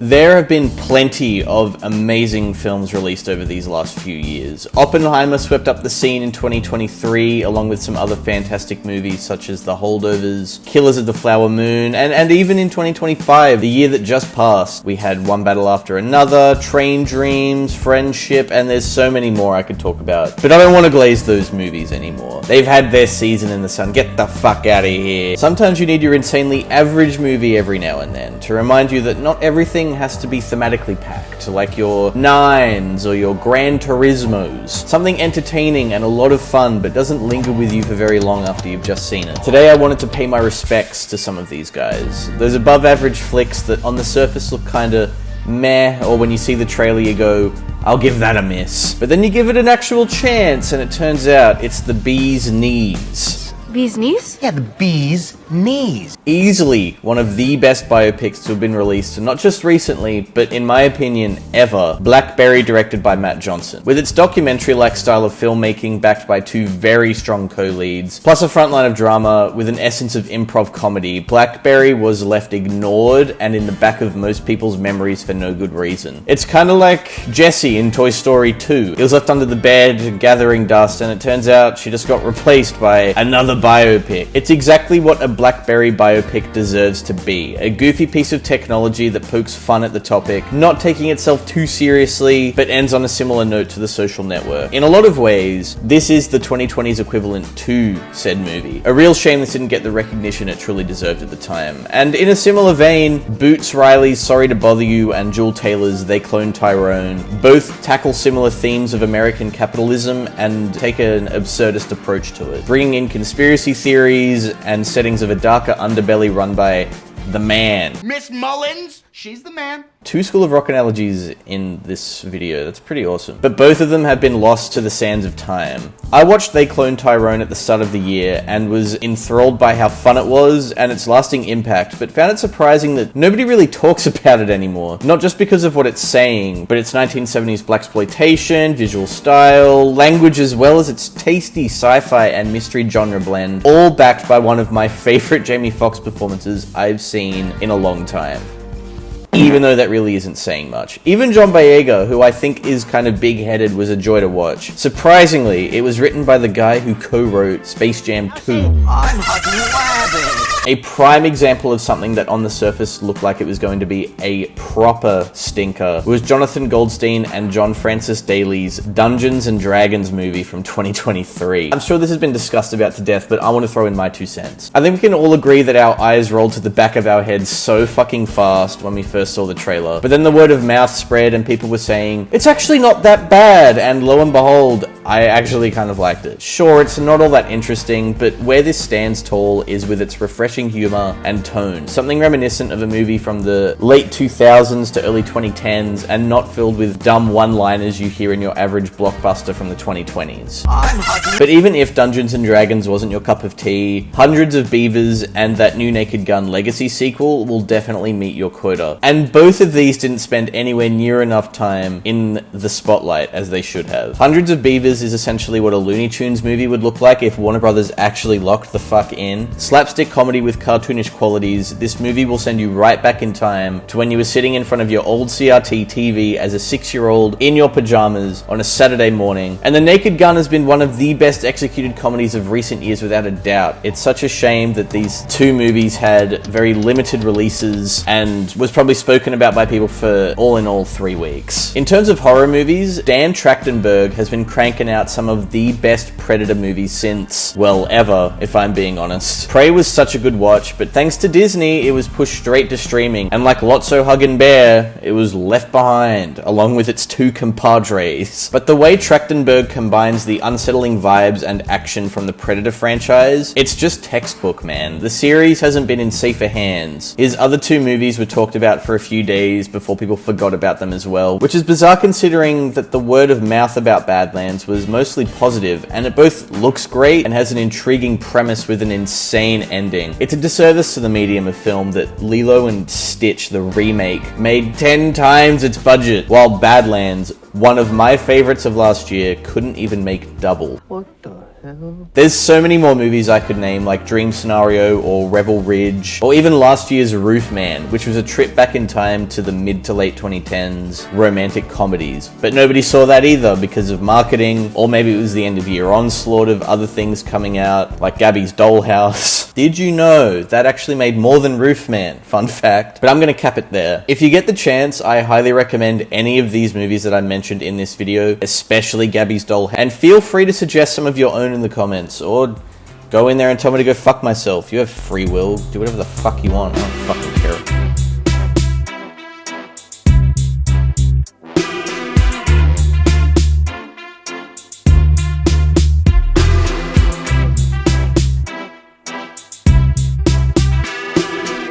There have been plenty of amazing films released over these last few years. Oppenheimer swept up the scene in 2023, along with some other fantastic movies such as The Holdovers, Killers of the Flower Moon, and even in 2025, the year that just passed, we had One Battle After Another, Train Dreams, Friendship, and there's so many more I could talk about. But I don't want to glaze those movies anymore. They've had their season in the sun. Get the fuck out of here. Sometimes you need your insanely average movie every now and then to remind you that not everything has to be thematically packed, like your Nines or your Gran Turismos. Something entertaining and a lot of fun, but doesn't linger with you for very long after you've just seen it. Today I wanted to pay my respects to some of these guys. Those above average flicks that on the surface look kinda meh, or when you see the trailer you go, I'll give that a miss. But then you give it an actual chance and it turns out it's the bee's knees. Bee's knees? Yeah, the bee's knees. Easily one of the best biopics to have been released, not just recently, but in my opinion, ever. Blackberry, directed by Matt Johnson. With its documentary-like style of filmmaking backed by two very strong co-leads, plus a frontline of drama with an essence of improv comedy, Blackberry was left ignored and in the back of most people's memories for no good reason. It's kinda like Jessie in Toy Story 2. It was left under the bed, gathering dust, and it turns out she just got replaced by another biopic. It's exactly what a Blackberry biopic deserves to be. A goofy piece of technology that pokes fun at the topic, not taking itself too seriously, but ends on a similar note to The Social Network. In a lot of ways, this is the 2020s equivalent to said movie. A real shame this didn't get the recognition it truly deserved at the time. And in a similar vein, Boots Riley's Sorry to Bother You and Jewel Taylor's They Clone Tyrone both tackle similar themes of American capitalism and take an absurdist approach to it, bringing in conspiracy theories and settings of a darker underbelly run by the man. Miss Mullins, she's the man. Two School of Rock analogies in this video, that's pretty awesome. But both of them have been lost to the sands of time. I watched They Clone Tyrone at the start of the year and was enthralled by how fun it was and its lasting impact, but found it surprising that nobody really talks about it anymore. Not just because of what it's saying, but its 1970s blaxploitation, visual style, language, as well as its tasty sci-fi and mystery genre blend, all backed by one of my favorite Jamie Foxx performances I've seen in a long time. Even though that really isn't saying much. Even John Boyega, who I think is kind of big-headed, was a joy to watch. Surprisingly, it was written by the guy who co-wrote Space Jam 2. I'm hugging A prime example of something that on the surface looked like it was going to be a proper stinker was Jonathan Goldstein and John Francis Daley's Dungeons and Dragons movie from 2023. I'm sure this has been discussed about to death, but I want to throw in my 2 cents. I think we can all agree that our eyes rolled to the back of our heads so fucking fast when we first saw the trailer. But then the word of mouth spread and people were saying, it's actually not that bad, and lo and behold, I actually kind of liked it. Sure, it's not all that interesting, but where this stands tall is with its refreshing humor and tone. Something reminiscent of a movie from the late 2000s to early 2010s, and not filled with dumb one-liners you hear in your average blockbuster from the 2020s. But even if Dungeons and Dragons wasn't your cup of tea, Hundreds of Beavers and that new Naked Gun Legacy sequel will definitely meet your quota. And both of these didn't spend anywhere near enough time in the spotlight as they should have. Hundreds of Beavers is essentially what a Looney Tunes movie would look like if Warner Brothers actually locked the fuck in. Slapstick comedy with cartoonish qualities, this movie will send you right back in time to when you were sitting in front of your old CRT TV as a 6-year-old in your pajamas on a Saturday morning. And The Naked Gun has been one of the best executed comedies of recent years without a doubt. It's such a shame that these two movies had very limited releases and was probably spoken about by people for all in all 3 weeks. In terms of horror movies, Dan Trachtenberg has been cranking out some of the best Predator movies since, well, ever, if I'm being honest. Prey was such a good watch, but thanks to Disney, it was pushed straight to streaming, and like Lotso Huggin' Bear, it was left behind, along with its 2 compadres. But the way Trachtenberg combines the unsettling vibes and action from the Predator franchise, it's just textbook, man. The series hasn't been in safer hands. His other 2 movies were talked about for a few days before people forgot about them as well, which is bizarre considering that the word of mouth about Badlands was mostly positive, and it both looks great and has an intriguing premise with an insane ending. It's a disservice to the medium of film that Lilo and Stitch, the remake, made 10 times its budget, while Badlands, one of my favorites of last year, couldn't even make double. What the hell? There's so many more movies I could name, like Dream Scenario or Rebel Ridge, or even last year's Roof Man, which was a trip back in time to the mid to late 2010s romantic comedies. But nobody saw that either because of marketing, or maybe it was the end of year onslaught of other things coming out, like Gabby's Dollhouse. Did you know that actually made more than Roof Man? Fun fact. But I'm gonna cap it there. If you get the chance, I highly recommend any of these movies that I mentioned in this video, especially Gabby's Dollhouse. And feel free to suggest some of your own in the comments, or go in there and tell me to go fuck myself. You have free will. Do whatever the fuck you want. I don't fuck